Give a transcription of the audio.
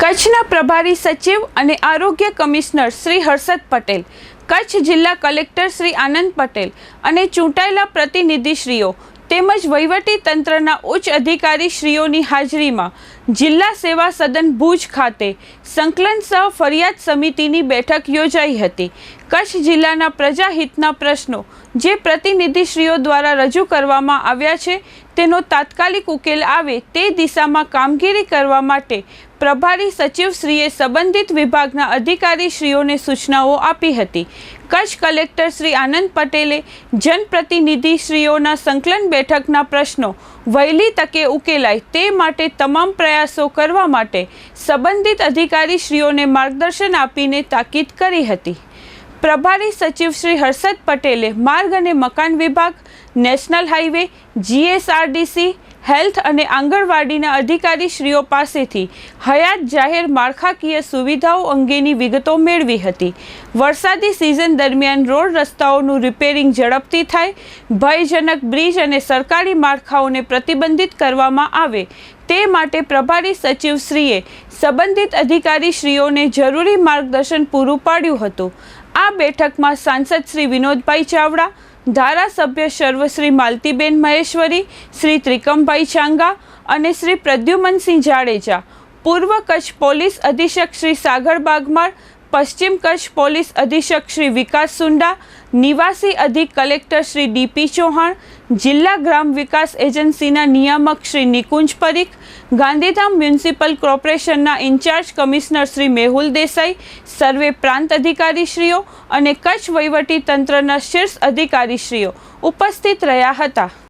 કચ્છના પ્રભારી સચિવ અને આરોગ્ય કમિશનર શ્રી હર્ષદ પટેલ, કચ્છ જિલ્લા કલેક્ટર શ્રી આનંદ પટેલ અને ચૂંટાયેલા પ્રતિનિધિશ્રીઓ તેમજ વહીવટી તંત્રના ઉચ્ચ અધિકારીશ્રીઓની હાજરીમાં જિલ્લા સેવા સદન ભુજ ખાતે સંકલન સહ ફરિયાદ સમિતિની બેઠક યોજાઈ હતી। કચ્છ જિલ્લાના પ્રજાહિતના પ્રશ્નો જે પ્રતિનિધિશ્રીઓ દ્વારા રજૂ કરવામાં આવ્યા છે તેનો તાત્કાલિક ઉકેલ આવે તે દિશામાં કામગીરી કરવા માટે પ્રભારી સચિવશ્રીએ સંબંધિત વિભાગના અધિકારીશ્રીઓને સૂચનાઓ આપી હતી। કચ્છ કલેક્ટર શ્રી આનંદ પટેલે જનપ્રતિનિધિશ્રીઓના સંકલન બેઠકના પ્રશ્નો વહેલી તકે ઉકેલાય તે માટે તમામ પ્રયાસો કરવા માટે સંબંધિત અધિકારીશ્રીઓને માર્ગદર્શન આપીને તાકીદ કરી હતી। પ્રભારી સચિવ શ્રી હર્ષદ પટેલે માર્ગ અને મકાન વિભાગ, નેશનલ હાઈવે, જીએસઆરડીસી, હેલ્થ અને આંગણવાડીના અધિકારીશ્રીઓ પાસેથી હયાત જાહેર માળખાકીય સુવિધાઓ અંગેની વિગતો મેળવી હતી। વરસાદી સિઝન દરમિયાન રોડ રસ્તાઓનું રિપેરિંગ ઝડપથી થાય, ભયજનક બ્રિજ અને સરકારી માળખાઓને પ્રતિબંધિત કરવામાં આવે તે માટે પ્રભારી સચિવશ્રીએ સંબંધિત અધિકારીશ્રીઓને જરૂરી માર્ગદર્શન પૂરું પાડ્યું હતું। આ બેઠકમાં સાંસદ શ્રી વિનોદભાઈ ચાવડા, ધારાસભ્ય સર્વશ્રી માલતીબેન મહેશ્વરી, શ્રી ત્રિકમભાઈ ચાંગા અને શ્રી પ્રદ્યુમનસિંહ જાડેજા, પૂર્વ કચ્છ પોલીસ અધિક્ષક શ્રી સાગર બાગમાળ, પશ્ચિમ કચ્છ પોલીસ અધિક્ષક શ્રી વિકાસ સુંડા, નિવાસી અધિક કલેક્ટર શ્રી ડીપી ચૌહાણ, જિલ્લા ગ્રામ વિકાસ એજન્સીના નિયામક શ્રી નિકુંજ પરીખ, ગાંધીધામ મ્યુનિસિપલ કોર્પોરેશનના ઇન્ચાર્જ કમિશનર શ્રી મેહુલ દેસાઈ, સર્વે પ્રાંત અધિકારીશ્રીઓ અને કચ્છ વહીવટી તંત્રના શીર્ષ અધિકારીશ્રીઓ ઉપસ્થિત રહ્યા હતા।